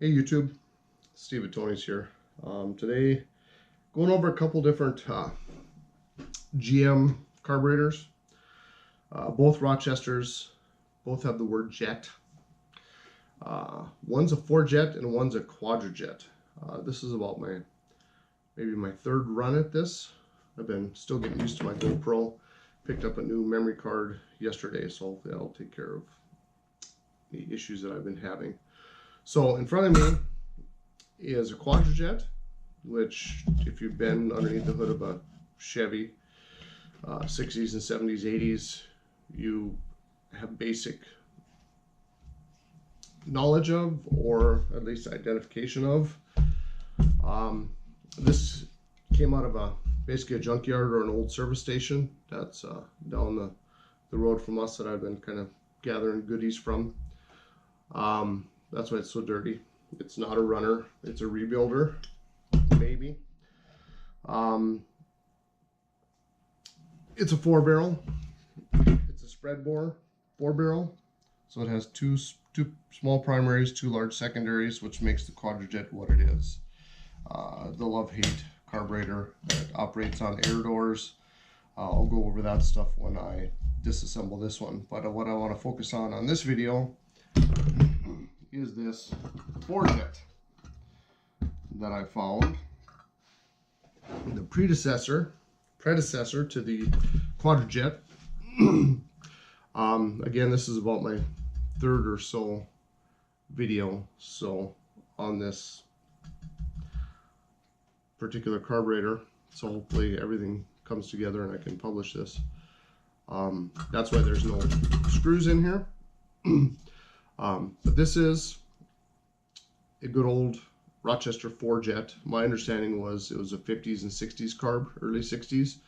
Hey YouTube, Steve at Tony's here. Today, going over a couple different GM carburetors. Both Rochesters, both have the word jet. One's a 4-jet and one's a quadra-jet. This is about maybe my third run at this. I've been still getting used to my GoPro. Picked up a new memory card yesterday, so hopefully that'll take care of the issues that I've been having. So in front of me is a quadra-jet, which if you've been underneath the hood of a Chevy 60s and 70s, 80s, you have basic knowledge of, or at least identification of. This came out of basically a junkyard or an old service station that's down the road from us that I've been kind of gathering goodies from. That's why it's so dirty. It's not a runner, it's a rebuilder, maybe. It's a 4-barrel. It's a spread bore 4-barrel. So it has two small primaries, 2 large secondaries, which makes the quadra-jet what it is. The love-hate carburetor that operates on air doors. I'll go over that stuff when I disassemble this one. But what I want to focus on this video is this 4-jet that I found. The predecessor to the quadra-jet. Again, this is about my third or so video on this particular carburetor, so hopefully everything comes together and I can publish this. That's why there's no screws in here. But this is a good old Rochester 4-jet. My understanding was it was a 50s and 60s carb, early 60s,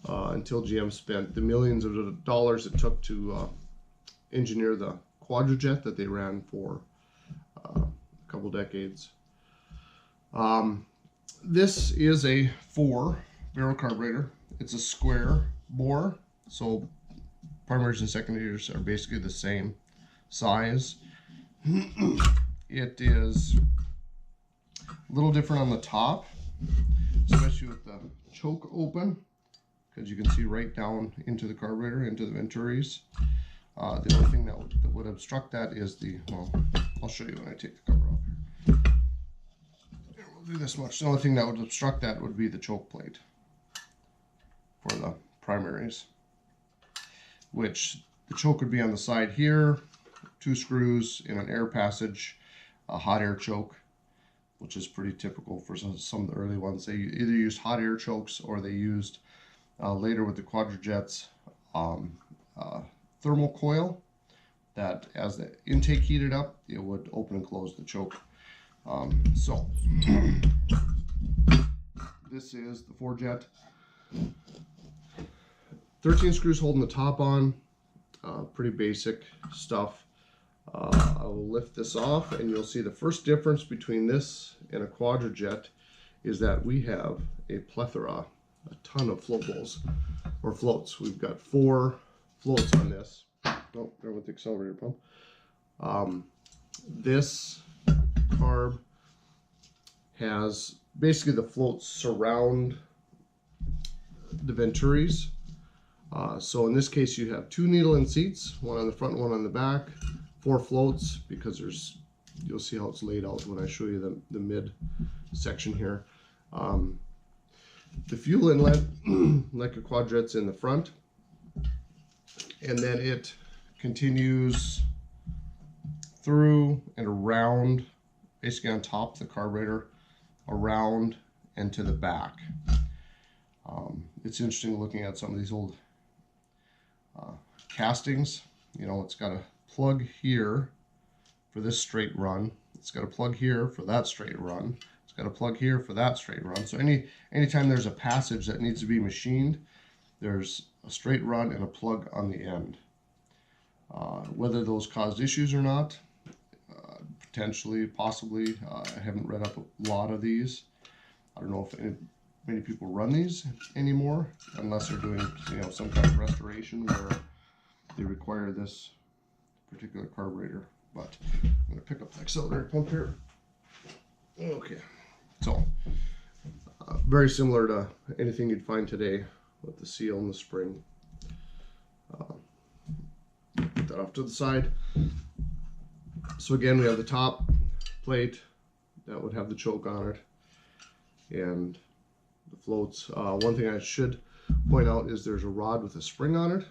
until GM spent the millions of dollars it took to engineer the quadra-jet that they ran for a couple decades. This is a 4-barrel carburetor. It's a square bore, so primaries and secondaries are basically the same size. It is a little different on the top, especially with the choke open, because you can see right down into the carburetor, into the venturis. The only thing that would obstruct that is well, I'll show you when I take the cover off here. We'll do this much. The only thing that would obstruct that would be the choke plate for the primaries, which the choke would be on the side here, 2 screws in an air passage, a hot air choke, which is pretty typical for some of the early ones. They either used hot air chokes or they used later with the quadra-jets thermal coil that as the intake heated up, it would open and close the choke. So this is the 4-jet. 13 screws holding the top on. Pretty basic stuff. I will lift this off and you'll see the first difference between this and a quadra-jet is that we have a plethora, a ton of float bowls or floats. We've got 4 floats on this. Oh, there with the accelerator pump. This carb has basically the floats surround the venturis. So in this case you have 2 needle-in seats, one on the front and one on the back, 4 floats, because you'll see how it's laid out when I show you the mid section here. The fuel inlet, like a quadra-jet's, in the front, and then it continues through and around, basically on top of the carburetor, around and to the back. It's interesting looking at some of these old castings. You know, it's got a plug here for this straight run. It's got a plug here for that straight run. It's got a plug here for that straight run. So anytime there's a passage that needs to be machined, there's a straight run and a plug on the end. Whether those caused issues or not, potentially, possibly. I haven't read up a lot of these. I don't know if many people run these anymore, unless they're doing some kind of restoration where they require this particular carburetor. But I'm going to pick up the accelerator pump here. Okay, so very similar to anything you'd find today with the seal and the spring. Put that off to the side. So again, we have the top plate that would have the choke on it and the floats. One thing I should point out is there's a rod with a spring on it.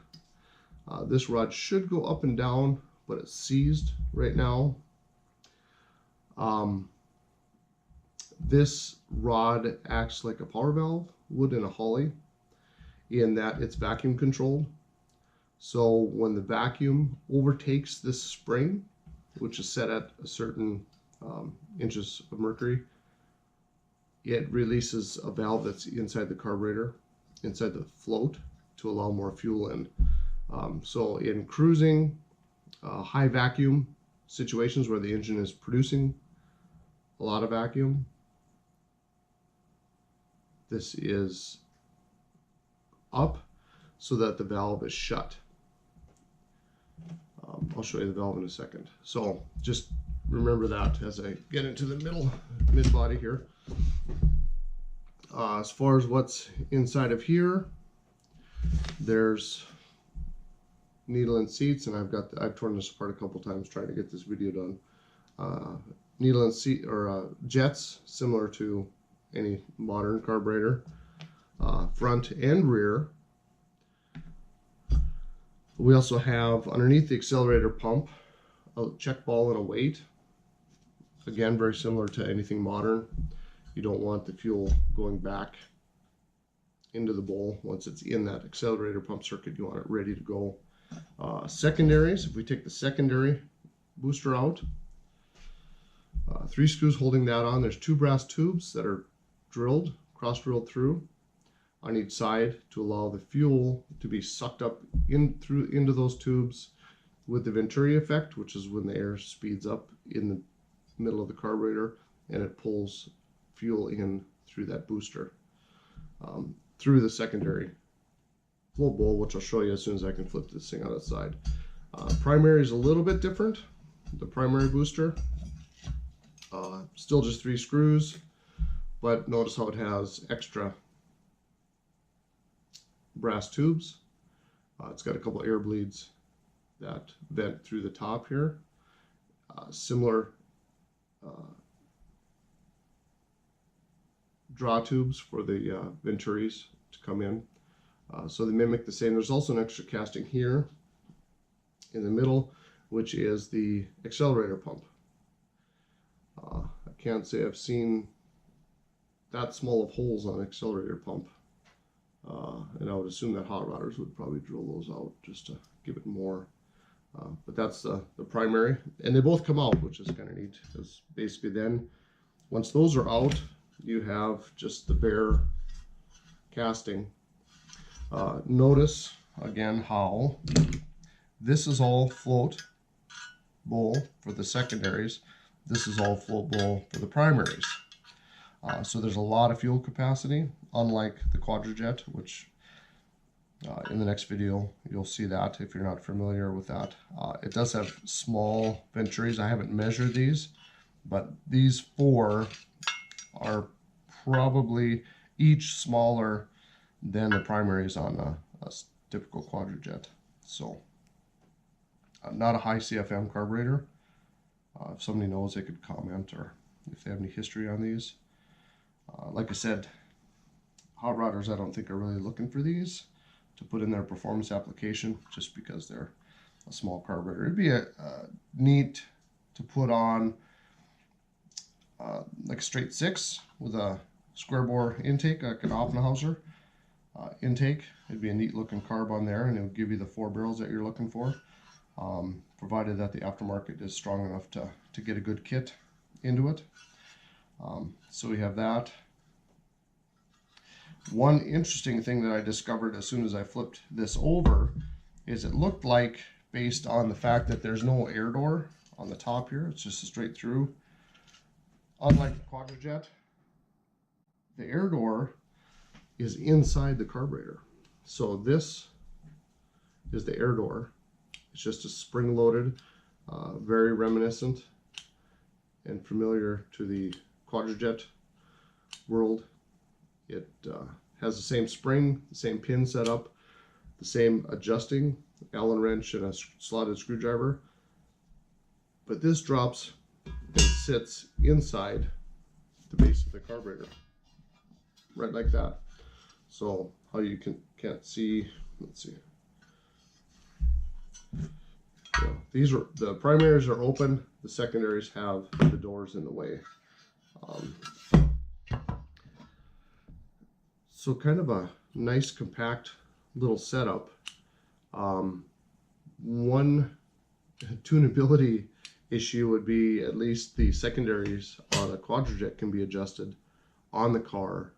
This rod should go up and down, but it's seized right now. This rod acts like a power valve would in a Holly, in that it's vacuum controlled. So when the vacuum overtakes this spring, which is set at a certain inches of mercury, it releases a valve that's inside the carburetor, inside the float, to allow more fuel in. So in cruising, high vacuum situations where the engine is producing a lot of vacuum, this is up so that the valve is shut. I'll show you the valve in a second. So just remember that as I get into the mid body here. As far as what's inside of here, there's needle and seats, and I've torn this apart a couple times trying to get this video done. Needle and seat, or jets, similar to any modern carburetor, front and rear. We also have underneath the accelerator pump a check ball and a weight. Again, very similar to anything modern. You don't want the fuel going back into the bowl. Once it's in that accelerator pump circuit, you want it ready to go. Secondaries, if we take the secondary booster out, 3 screws holding that on. There's 2 brass tubes that are drilled, cross-drilled through on each side to allow the fuel to be sucked up into those tubes with the Venturi effect, which is when the air speeds up in the middle of the carburetor and it pulls fuel in through that booster, through the secondary flow bowl, which I'll show you as soon as I can flip this thing on its side. Primary is a little bit different. The primary booster, still just 3 screws, but notice how it has extra brass tubes. It's got a couple air bleeds that vent through the top here. Similar draw tubes for the Venturis to come in. So they mimic the same. There's also an extra casting here in the middle, which is the accelerator pump. I can't say I've seen that small of holes on an accelerator pump. And I would assume that hot rodders would probably drill those out just to give it more. But that's the primary. And they both come out, which is kind of neat, because basically then, once those are out, you have just the bare casting. Notice, again, how this is all float bowl for the secondaries. This is all float bowl for the primaries. So there's a lot of fuel capacity, unlike the Qjet, which in the next video you'll see that if you're not familiar with that. It does have small Venturis. I haven't measured these, but these 4 are probably each smaller than the primaries on a typical Qjet. So not a high CFM carburetor. If somebody knows, they could comment, or if they have any history on these. Like I said, hot rodders I don't think are really looking for these to put in their performance application, just because they're a small carburetor. It'd be neat to put on like a straight 6 with a square bore intake, like an Offenhauser intake. It'd be a neat looking carb on there, and it would give you the 4 barrels that you're looking for, provided that the aftermarket is strong enough to get a good kit into it. So we have that. One interesting thing that I discovered as soon as I flipped this over is it looked like, based on the fact that there's no air door on the top here, it's just a straight through. Unlike the Qjet, the air door is inside the carburetor. So this is the air door. It's just a spring-loaded, very reminiscent and familiar to the Qjet world. It has the same spring, the same pin setup, the same adjusting Allen wrench and a slotted screwdriver. But this drops and sits inside the base of the carburetor, right like that. So how you can't see, let's see. Yeah, these are the primaries are open. The secondaries have the doors in the way. So kind of a nice compact little setup. One tunability issue would be at least the secondaries on a Qjet can be adjusted on the car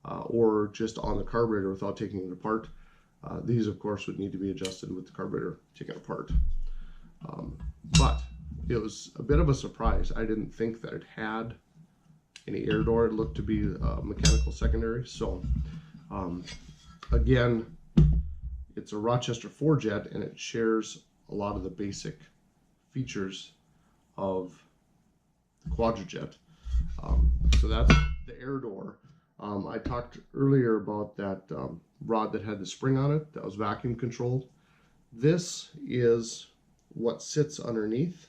or just on the carburetor without taking it apart. These of course would need to be adjusted with the carburetor taken apart. But it was a bit of a surprise. I didn't think that it had any air door. It looked to be a mechanical secondary. So again, it's a Rochester 4Jet and it shares a lot of the basic features of the Qjet. So that's the air door. I talked earlier about that rod that had the spring on it that was vacuum controlled. This is what sits underneath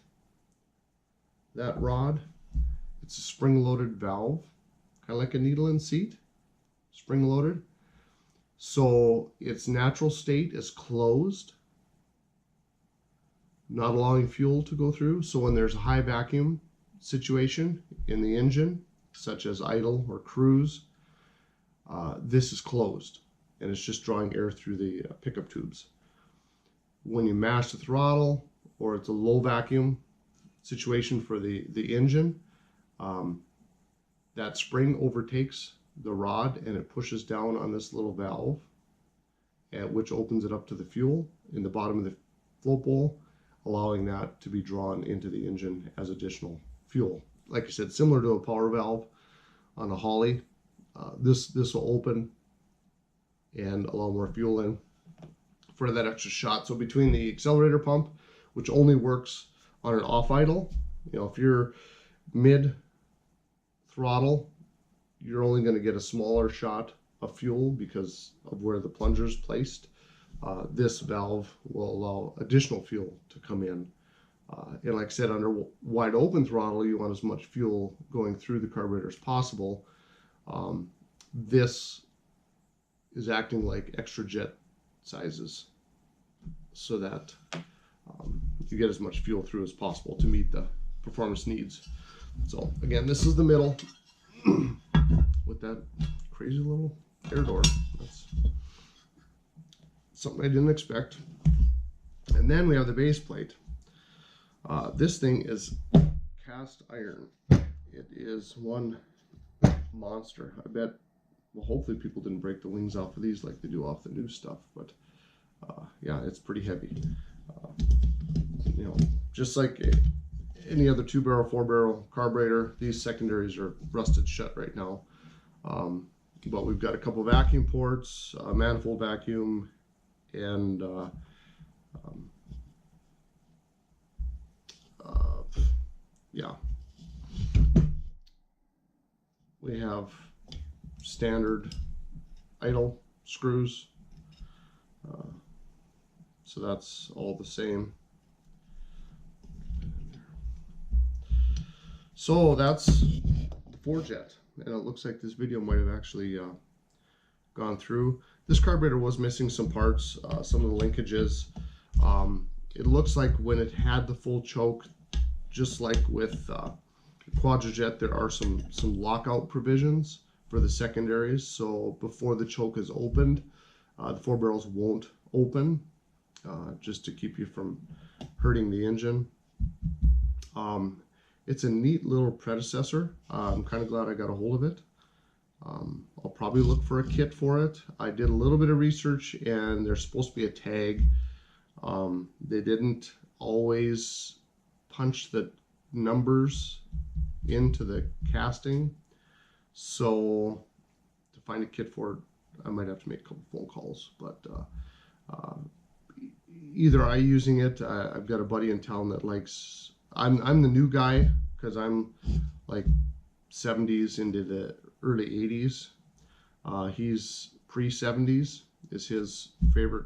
that rod. It's a spring-loaded valve, kind of like a needle in seat, spring-loaded. So its natural state is closed, not allowing fuel to go through. So when there's a high vacuum situation in the engine, such as idle or cruise, this is closed and it's just drawing air through the pickup tubes. When you mash the throttle or it's a low vacuum situation for the engine, that spring overtakes the rod and it pushes down on this little valve, which opens it up to the fuel in the bottom of the float bowl, allowing that to be drawn into the engine as additional fuel. Like I said, similar to a power valve on a Holly, this will open and allow more fuel in for that extra shot. So between the accelerator pump, which only works on an off idle, if you're mid throttle, you're only going to get a smaller shot of fuel because of where the plunger is placed. This valve will allow additional fuel to come in. And like I said, under wide open throttle, you want as much fuel going through the carburetor as possible. This is acting like extra jet sizes so that you get as much fuel through as possible to meet the performance needs. So again, this is the middle with that crazy little air door. That's something I didn't expect. And then we have the base plate. This thing is cast iron. It is one monster. I bet, well, hopefully people didn't break the wings off of these like they do off the new stuff, but yeah, it's pretty heavy. Just like any other 2-barrel, 4-barrel carburetor, these secondaries are rusted shut right now. But we've got a couple vacuum ports, a manifold vacuum, and yeah, we have standard idle screws, so that's all the same. So that's the 4Jet, and it looks like this video might have actually gone through. This carburetor was missing some parts, some of the linkages. It looks like when it had the full choke, just like with Qjet, there are some lockout provisions for the secondaries. So before the choke is opened, the 4 barrels won't open, just to keep you from hurting the engine. It's a neat little predecessor. I'm kind of glad I got a hold of it. I'll probably look for a kit for it. I did a little bit of research and there's supposed to be a tag. They didn't always punch the numbers into the casting. So to find a kit for it, I might have to make a couple phone calls, but either I using it, I've got a buddy in town that likes, I'm the new guy because I'm like 70s into the early 80s. He's pre-70s is his favorite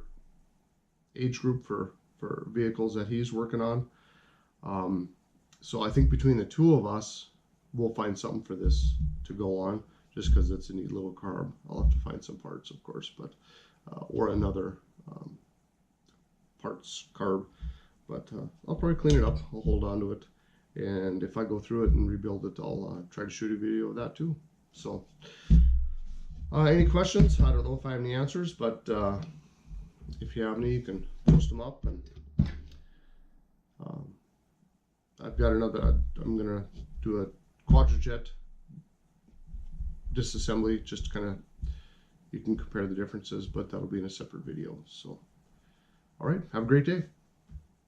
age group for vehicles that he's working on. So I think between the two of us, we'll find something for this to go on, just because it's a neat little carb. I'll have to find some parts, of course, but or another parts carb. But I'll probably clean it up. I'll hold on to it. And if I go through it and rebuild it, I'll try to shoot a video of that too. So any questions? I don't know if I have any answers, but if you have any, you can post them up. And I've got another, I'm going to do a Qjet disassembly, just kind of, you can compare the differences, but that'll be in a separate video. So, all right, have a great day.